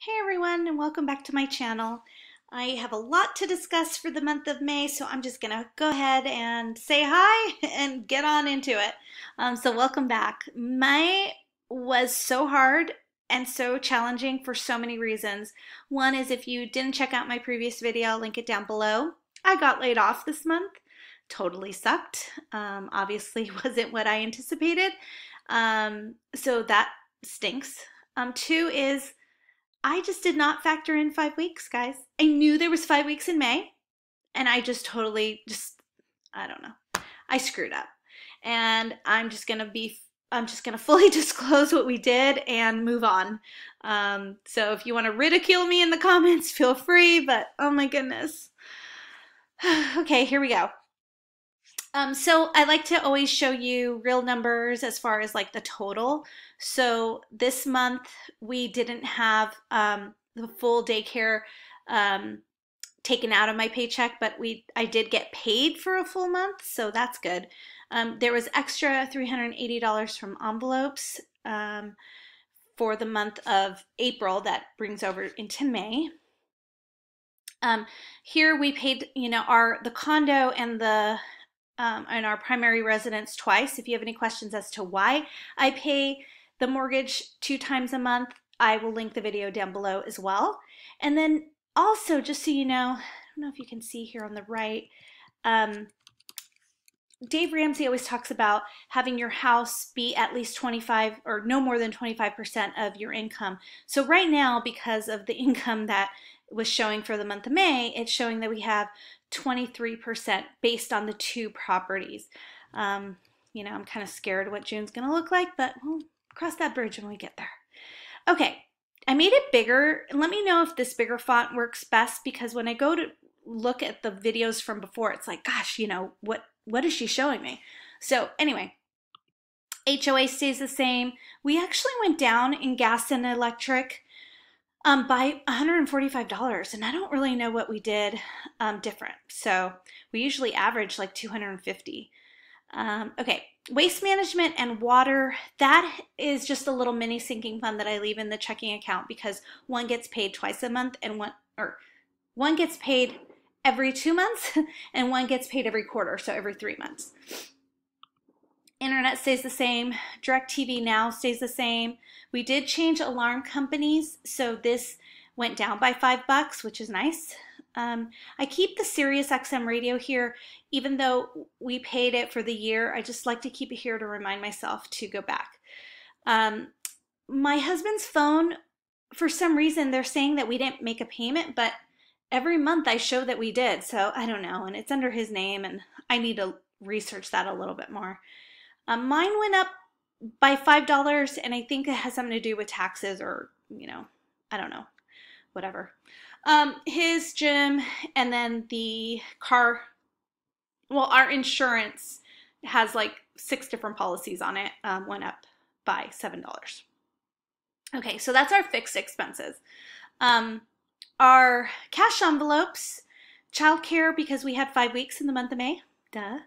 Hey everyone, and welcome back to my channel. I have a lot to discuss for the month of May, so I'm just gonna go ahead and say hi and get on into it. So welcome back. May was so hard and so challenging for so many reasons. One is if you didn't check out my previous video, I'll link it down below. I got laid off this month. Totally sucked. Obviously wasn't what I anticipated. So that stinks. Two is I just did not factor in 5 weeks, guys. I knew there was 5 weeks in May, and I just totally I don't know. I screwed up. And I'm just gonna fully disclose what we did and move on. So if you want to ridicule me in the comments, feel free, but oh my goodness. Okay, here we go. So I like to always show you real numbers as far as like the total. So this month we didn't have the full daycare taken out of my paycheck, but I did get paid for a full month, so that's good. There was extra $380 from envelopes for the month of April that brings over into May. Here we paid, the condo and our primary residence twice. If you have any questions as to why I pay the mortgage 2 times a month, I will link the video down below as well. And then also, just so you know, I don't know if you can see here on the right, Dave Ramsey always talks about having your house be at least 25 or no more than 25% of your income. So right now, because of the income that was showing for the month of May, it's showing that we have 23% based on the 2 properties. I'm kind of scared what June's going to look like, but we'll cross that bridge when we get there. Okay, I made it bigger. Let me know if this bigger font works best, because when I go to look at the videos from before, it's like, gosh, what is she showing me? So anyway, HOA stays the same. We actually went down in gas and electric by $145, and I don't really know what we did different. So we usually average like $250. Okay, waste management and water, that is just a little mini sinking fund that I leave in the checking account, because one gets paid twice a month and one gets paid every 2 months and one gets paid every quarter, so every 3 months. Internet stays the same. DirecTV Now stays the same. We did change alarm companies, so this went down by $5, which is nice. I keep the Sirius XM radio here, even though we paid it for the year. I just like to keep it here to remind myself to go back. My husband's phone, for some reason, they're saying that we didn't make a payment, but every month I show that we did, so I don't know, and it's under his name, and I need to research that a little bit more. Mine went up by $5, and I think it has something to do with taxes, or, I don't know, whatever. His gym, and then the car, well, our insurance has like 6 different policies on it, went up by $7. Okay, so that's our fixed expenses. Our cash envelopes, childcare, because we had 5 weeks in the month of May, duh,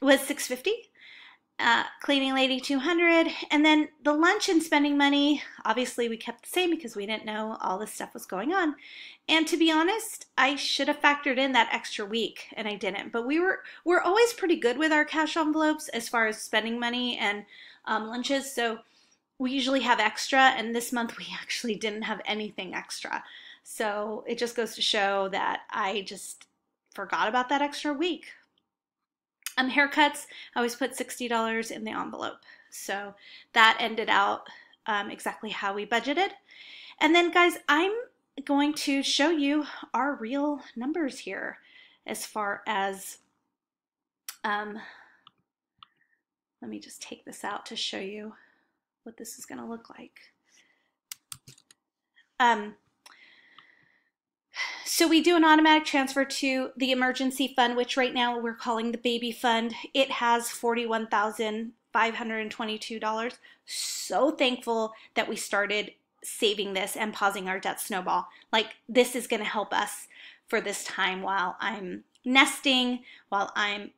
was $650. Cleaning lady $200, and then the lunch and spending money, obviously we kept the same because we didn't know all this stuff was going on. And to be honest, I should have factored in that extra week, and I didn't. But we're always pretty good with our cash envelopes as far as spending money and lunches, so we usually have extra, and this month we actually didn't have anything extra. So it just goes to show that I just forgot about that extra week. Haircuts, I always put $60 in the envelope. So that ended out exactly how we budgeted. And then guys, I'm going to show you our real numbers here as far as, let me just take this out to show you what this is going to look like. So we do an automatic transfer to the emergency fund, which right now we're calling the baby fund. It has $41,522. So thankful that we started saving this and pausing our debt snowball. Like, this is going to help us for this time while I'm nesting, while I'm,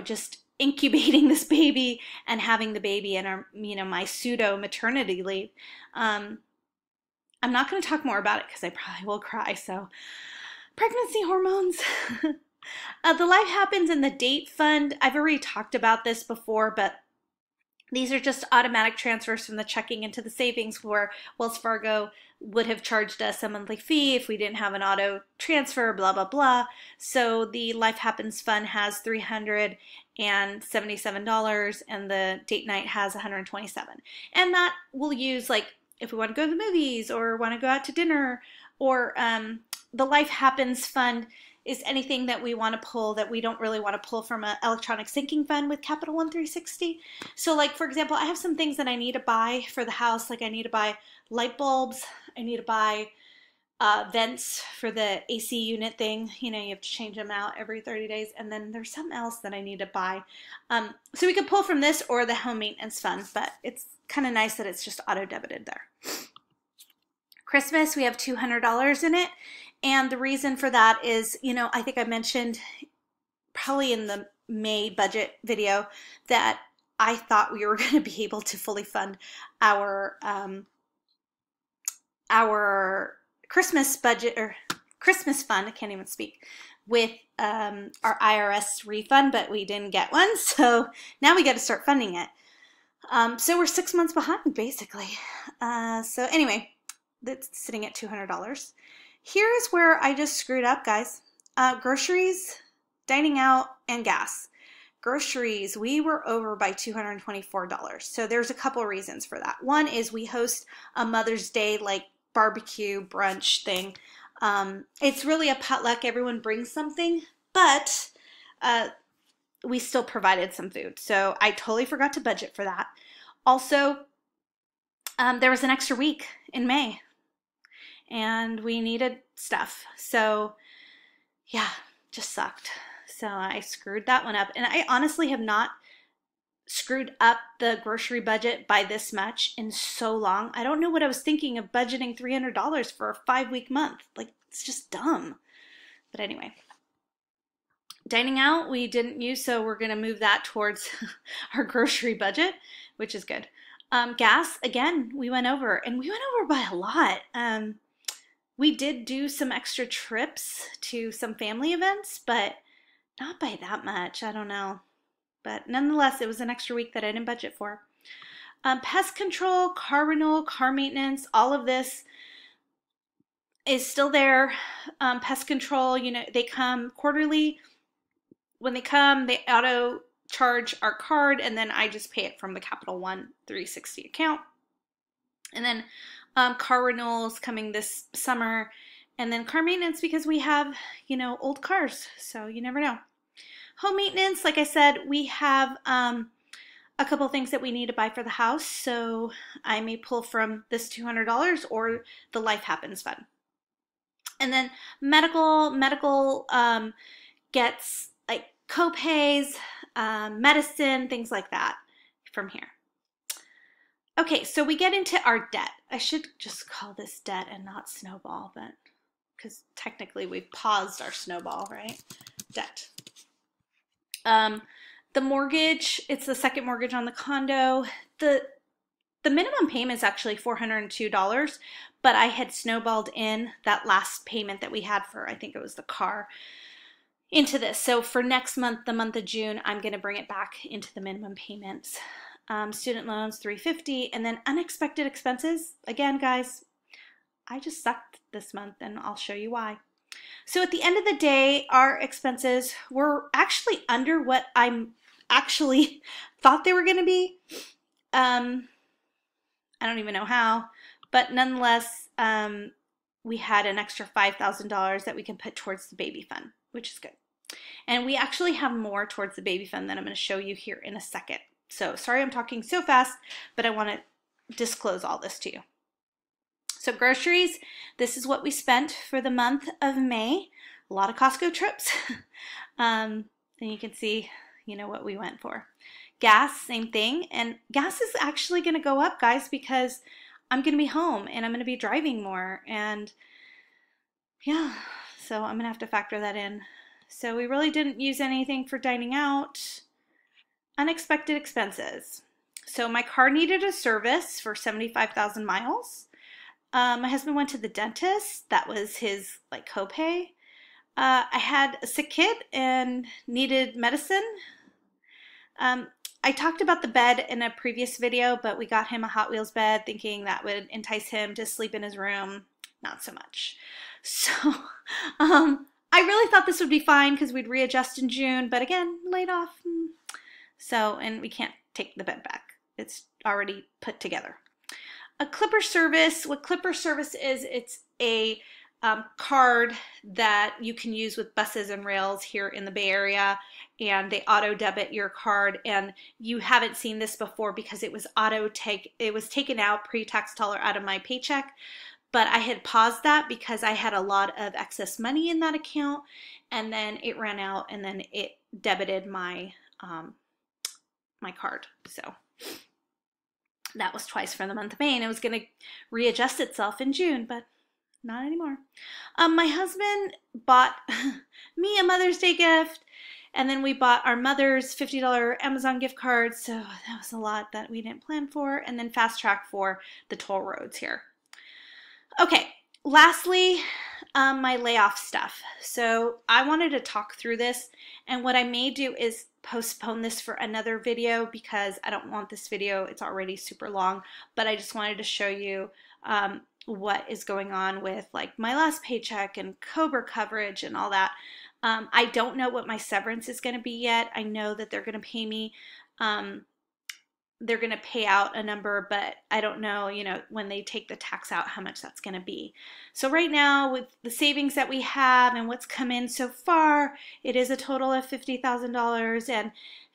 just incubating this baby and having the baby in our, my pseudo maternity leave. I'm not going to talk more about it because I probably will cry. So pregnancy hormones. The life happens in the date fund. I've already talked about this before, but these are just automatic transfers from the checking into the savings, where Wells Fargo would have charged us a monthly fee if we didn't have an auto transfer, blah, blah, blah. So the Life Happens Fund has $377 and the date night has $127. And that we'll use, like, if we want to go to the movies or want to go out to dinner, or the Life Happens Fund is anything that we want to pull that we don't really want to pull from an electronic sinking fund with Capital One 360. So, like, for example, I have some things that I need to buy for the house. Like, I need to buy light bulbs. I need to buy vents for the AC unit thing. You know, you have to change them out every 30 days. And then there's something else that I need to buy. So we could pull from this or the home maintenance fund, but it's kind of nice that it's just auto-debited there. Christmas, we have $200 in it. And the reason for that is, you know, I think I mentioned probably in the May budget video that I thought we were going to be able to fully fund our Christmas budget, or Christmas fund, I can't even speak, with our IRS refund, but we didn't get one. So now we got to start funding it. So we're 6 months behind, basically. So anyway, that's sitting at $200. Here's where I just screwed up, guys. Groceries, dining out, and gas. Groceries, we were over by $224. So there's a couple of reasons for that. One is we host a Mother's Day, like, barbecue brunch thing. It's really a potluck. Everyone brings something, but we still provided some food. So I totally forgot to budget for that. Also, there was an extra week in May, and we needed stuff. So yeah, just sucked. So I screwed that one up. And I honestly have not screwed up the grocery budget by this much in so long. I don't know what I was thinking of budgeting $300 for a 5-week month. Like, it's just dumb. But anyway, dining out we didn't use, so we're going to move that towards our grocery budget, which is good. Gas, again, we went over, and we went over by a lot. We did do some extra trips to some family events, but not by that much. I don't know. But nonetheless, it was an extra week that I didn't budget for. Pest control, car renewal, car maintenance, all of this is still there. Pest control, you know, they come quarterly. When they come, they auto charge our card, and then I just pay it from the Capital One 360 account. And then car renewals coming this summer, and then car maintenance because we have, you know, old cars, so you never know. Home maintenance, like I said, we have a couple things that we need to buy for the house, so I may pull from this $200 or the Life Happens Fund. And then medical gets like co-pays, medicine, things like that from here. Okay, so we get into our debt. I should just call this debt and not snowball, but because technically we've paused our snowball, right? Debt. The mortgage, it's the second mortgage on the condo. The minimum payment is actually $402, but I had snowballed in that last payment that we had for, I think it was the car, into this. So for next month, the month of June, I'm going to bring it back into the minimum payments. Student loans, $350, and then unexpected expenses. Again, guys, I just sucked this month, and I'll show you why. So at the end of the day, our expenses were actually under what I actually thought they were going to be. I don't even know how, but nonetheless, we had an extra $5,000 that we can put towards the baby fund, which is good. And we actually have more towards the baby fund that I'm going to show you here in a second. So sorry I'm talking so fast, but I want to disclose all this to you. So groceries, this is what we spent for the month of May. A lot of Costco trips. And you can see, you know, what we went for. Gas, same thing. And gas is actually going to go up, guys, because I'm going to be home and I'm going to be driving more. And yeah, so I'm going to have to factor that in. So we really didn't use anything for dining out. Unexpected expenses. So my car needed a service for 75,000 miles. My husband went to the dentist. That was his like copay. I had a sick kid and needed medicine. I talked about the bed in a previous video, but we got him a Hot Wheels bed thinking that would entice him to sleep in his room. Not so much. So I really thought this would be fine because we'd readjust in June, but again, laid off. So, and we can't take the bed back. It's already put together. A Clipper service, what Clipper service is, it's a card that you can use with buses and rails here in the Bay Area, and they auto debit your card. And you haven't seen this before because it was taken out pre-tax dollar out of my paycheck, but I had paused that because I had a lot of excess money in that account, and then it ran out, and then it debited my my card. So that was twice for the month of May, and it was going to readjust itself in June, but not anymore. My husband bought me a Mother's Day gift, and then we bought our mother's $50 Amazon gift card, so that was a lot that we didn't plan for, and then fast track for the toll roads here. Okay, lastly, my layoff stuff. So I wanted to talk through this, and what I may do is postpone this for another video because I don't want this video, it's already super long, but I just wanted to show you what is going on with like my last paycheck and COBRA coverage and all that. I don't know what my severance is going to be yet. I know that they're going to pay me, they're going to pay out a number, but I don't know, you know, when they take the tax out, how much that's going to be. So right now with the savings that we have and what's come in so far, it is a total of $50,000, and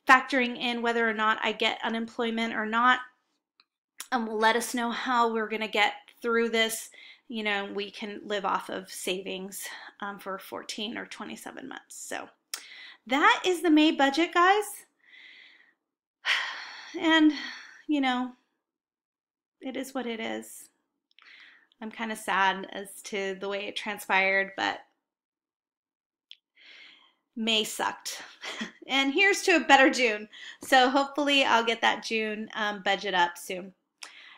factoring in whether or not I get unemployment or not, will let us know how we're going to get through this. You know, we can live off of savings for 14 or 27 months. So that is the May budget, guys. And, you know, it is what it is. I'm kind of sad as to the way it transpired, but May sucked. And here's to a better June. So hopefully I'll get that June budget up soon.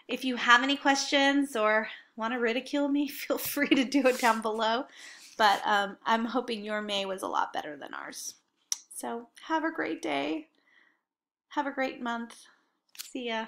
If you have any questions or want to ridicule me, feel free to do it down below. But I'm hoping your May was a lot better than ours. So have a great day. Have a great month. See ya.